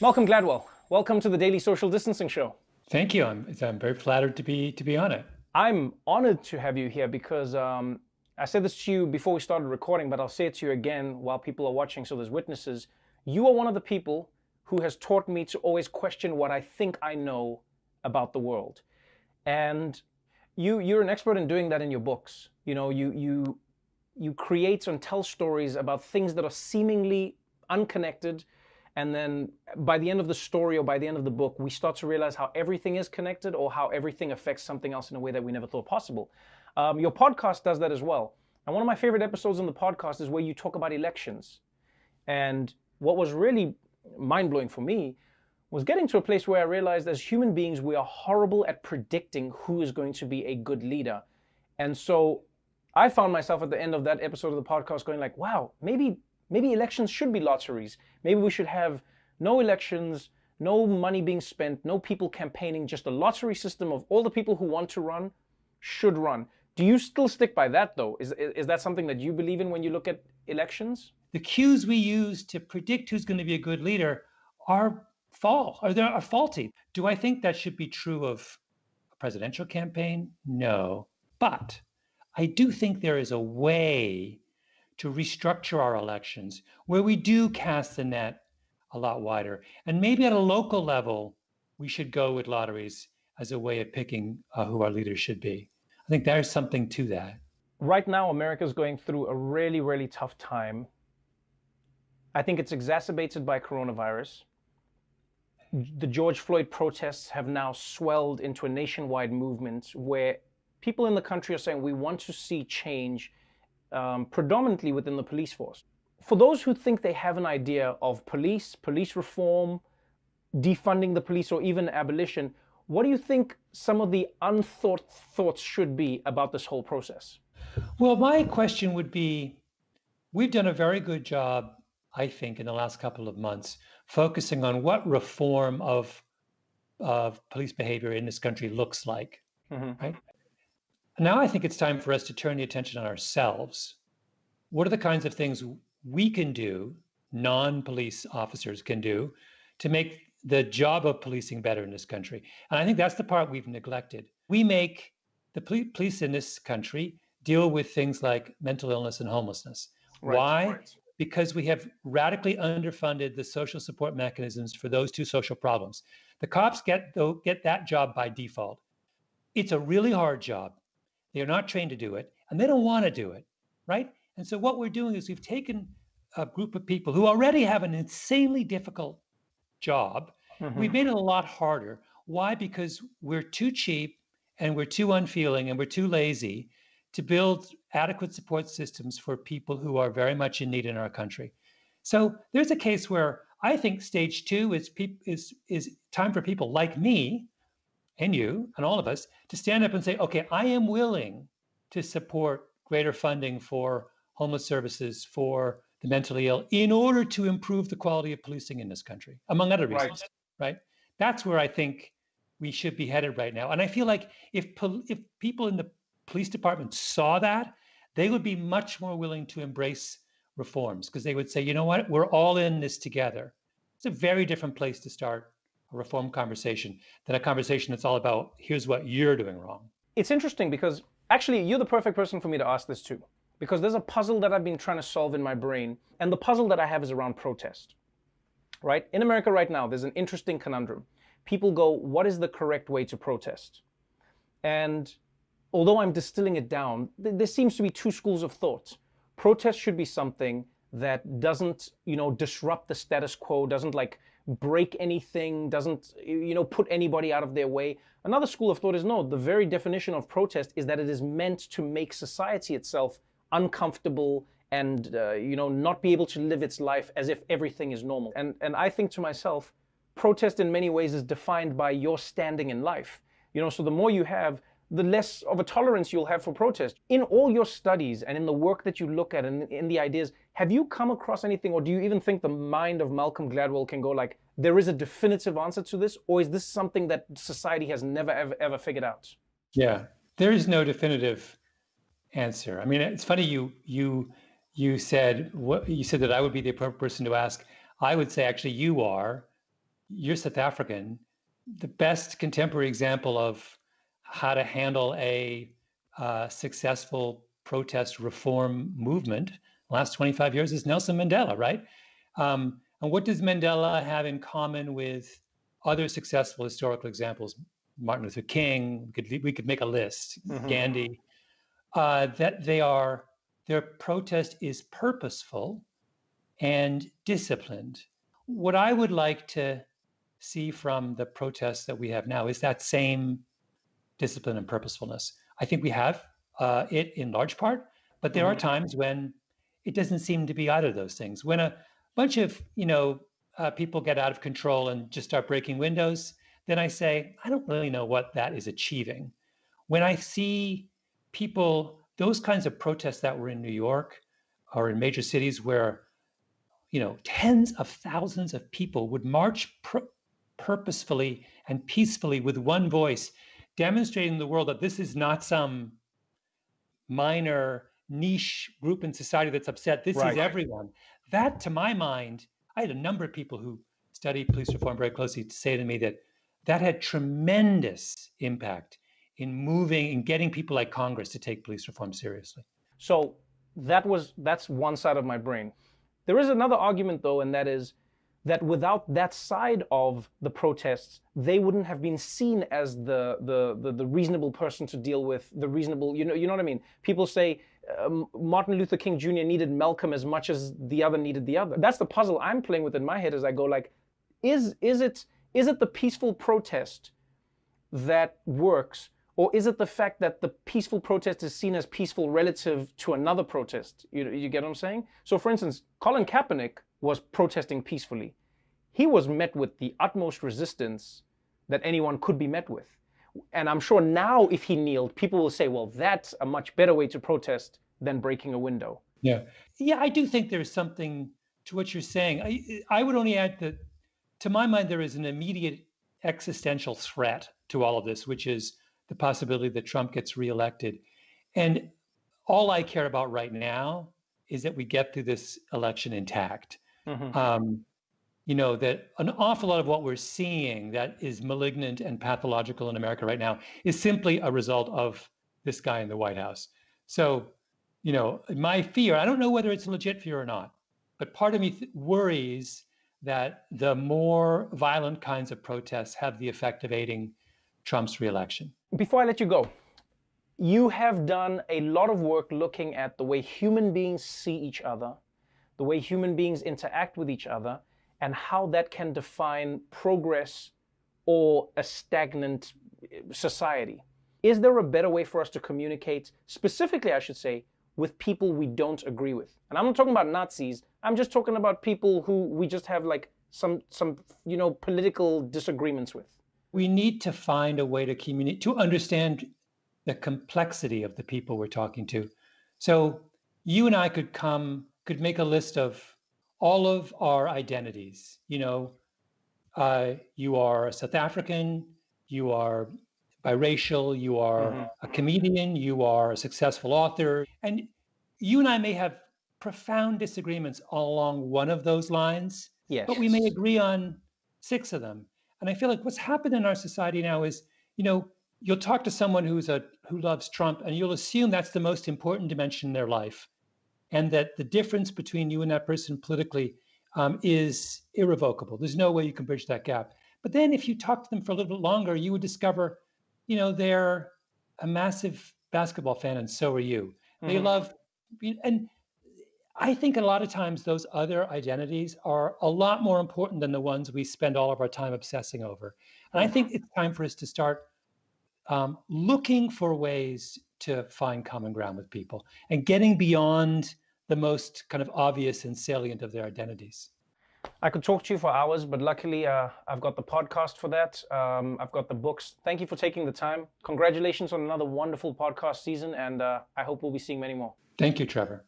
Malcolm Gladwell, welcome to the Daily Social Distancing Show. Thank you. I'm very flattered to be on it. I'm honored to have you here because I said this to you before we started recording, but I'll say it to you again while people are watching so there's witnesses. You are one of the people who has taught me to always question what I think I know about the world. And you're an expert in doing that in your books. You create and tell stories about things that are seemingly unconnected, and then by the end of the story or by the end of the book, we start to realize how everything is connected or how everything affects something else in a way that we never thought possible. Your podcast does that as well. And one of my favorite episodes on the podcast is where you talk about elections. And what was really mind blowing for me was getting to a place where I realized as human beings, we are horrible at predicting who is going to be a good leader. And so I found myself at the end of that episode of the podcast going like, wow, maybe elections should be lotteries. Maybe we should have no elections, no money being spent, no people campaigning, just a lottery system of all the people who want to run should run. Do you still stick by that though? Is that something that you believe in when you look at elections? The cues we use to predict who's going to be a good leader are faulty. Do I think that should be true of a presidential campaign? No. But I do think there is a way to restructure our elections where we do cast the net a lot wider. And maybe at a local level, we should go with lotteries as a way of picking who our leaders should be. I think there's something to that. Right now, America's going through a really, really tough time. I think it's exacerbated by coronavirus. The George Floyd protests have now swelled into a nationwide movement where people in the country are saying we want to see change, predominantly within the police force. For those who think they have an idea of police reform, defunding the police, or even abolition, what do you think some of the unthought thoughts should be about this whole process? Well, my question would be, we've done a very good job, I think, in the last couple of months, focusing on what reform of police behavior in this country looks like, right? Now I think it's time for us to turn the attention on ourselves. What are the kinds of things we can do, non-police officers can do, to make the job of policing better in this country? And I think that's the part we've neglected. We make the police in this country deal with things like mental illness and homelessness. Right. Why? Right. Because we have radically underfunded the social support mechanisms for those two social problems. The cops get that job by default. It's a really hard job. They are not trained to do it, and they don't want to do it, right? And so what we're doing is we've taken a group of people who already have an insanely difficult job. We've made it a lot harder. Why? Because we're too cheap and we're too unfeeling and we're too lazy to build adequate support systems for people who are very much in need in our country. So there's a case where I think stage two is time for people like me and you and all of us to stand up and say, okay, I am willing to support greater funding for homeless services, for the mentally ill, in order to improve the quality of policing in this country, among other reasons, right? That's where I think we should be headed right now. And I feel like if people in the police department saw that, they would be much more willing to embrace reforms because they would say, you know what, we're all in this together. It's a very different place to start a reform conversation than a conversation that's all about here's what you're doing wrong. It's interesting because actually you're the perfect person for me to ask this to, because there's a puzzle that I've been trying to solve in my brain, and the puzzle that I have is around protest. Right? In America right now, there's an interesting conundrum. People go, what is the correct way to protest? And although I'm distilling it down, there seems to be two schools of thought. Protest should be something that doesn't, disrupt the status quo, doesn't like break anything, doesn't, put anybody out of their way. Another school of thought is no, the very definition of protest is that it is meant to make society itself uncomfortable and, not be able to live its life as if everything is normal. And I think to myself, protest in many ways is defined by your standing in life. So the more you have, the less of a tolerance you'll have for protest. In all your studies and in the work that you look at and in the ideas, have you come across anything, or do you even think the mind of Malcolm Gladwell can go like, there is a definitive answer to this, or is this something that society has never, ever figured out? Yeah, there is no definitive answer. I mean, it's funny you said that I would be the appropriate person to ask. I would say actually you are, you're South African. The best contemporary example of how to handle a successful protest reform movement last 25 years is Nelson Mandela, right? And what does Mandela have in common with other successful historical examples? Martin Luther King, we could make a list, Gandhi, that their protest is purposeful and disciplined. What I would like to see from the protests that we have now is that same discipline and purposefulness. I think we have it in large part, but there are times when it doesn't seem to be either of those things. When a bunch of people get out of control and just start breaking windows, then I say, I don't really know what that is achieving. When I see people, those kinds of protests that were in New York or in major cities where tens of thousands of people would march purposefully and peacefully with one voice, demonstrating to the world that this is not some minor niche group in society that's upset. This is everyone. That, to my mind, I had a number of people who study police reform very closely to say to me that had tremendous impact in moving and getting people like Congress to take police reform seriously. So that's one side of my brain. There is another argument, though, and that is that without that side of the protests, they wouldn't have been seen as the reasonable person to deal with, the reasonable, you know what I mean? People say Martin Luther King Jr. needed Malcolm as much as the other needed the other. That's the puzzle I'm playing with in my head as I go like, is it the peaceful protest that works? Or is it the fact that the peaceful protest is seen as peaceful relative to another protest? You get what I'm saying? So for instance, Colin Kaepernick was protesting peacefully. He was met with the utmost resistance that anyone could be met with. And I'm sure now if he kneeled, people will say, well, that's a much better way to protest than breaking a window. Yeah, I do think there's something to what you're saying. I would only add that, to my mind, there is an immediate existential threat to all of this, which is the possibility that Trump gets reelected. And all I care about right now is that we get through this election intact. That an awful lot of what we're seeing that is malignant and pathological in America right now is simply a result of this guy in the White House. So, my fear, I don't know whether it's a legit fear or not, but part of me worries that the more violent kinds of protests have the effect of aiding Trump's reelection. Before I let you go, you have done a lot of work looking at the way human beings see each other, the way human beings interact with each other, and how that can define progress or a stagnant society. Is there a better way for us to communicate, specifically, I should say, with people we don't agree with? And I'm not talking about Nazis. I'm just talking about people who we just have like some political disagreements with. We need to find a way to communicate, to understand the complexity of the people we're talking to. So you and I could make a list of all of our identities. You are a South African, you are biracial, you are a comedian, you are a successful author. And you and I may have profound disagreements along one of those lines, but we may agree on 6 of them. And I feel like what's happened in our society now is, you'll talk to someone who loves Trump, and you'll assume that's the most important dimension in their life, and that the difference between you and that person politically is irrevocable. There's no way you can bridge that gap. But then if you talk to them for a little bit longer, you would discover, they're a massive basketball fan, and so are you. They love, and I think a lot of times those other identities are a lot more important than the ones we spend all of our time obsessing over. And I think it's time for us to start looking for ways to find common ground with people and getting beyond the most kind of obvious and salient of their identities. I could talk to you for hours, but luckily I've got the podcast for that. I've got the books. Thank you for taking the time. Congratulations on another wonderful podcast season, and I hope we'll be seeing many more. Thank you, Trevor.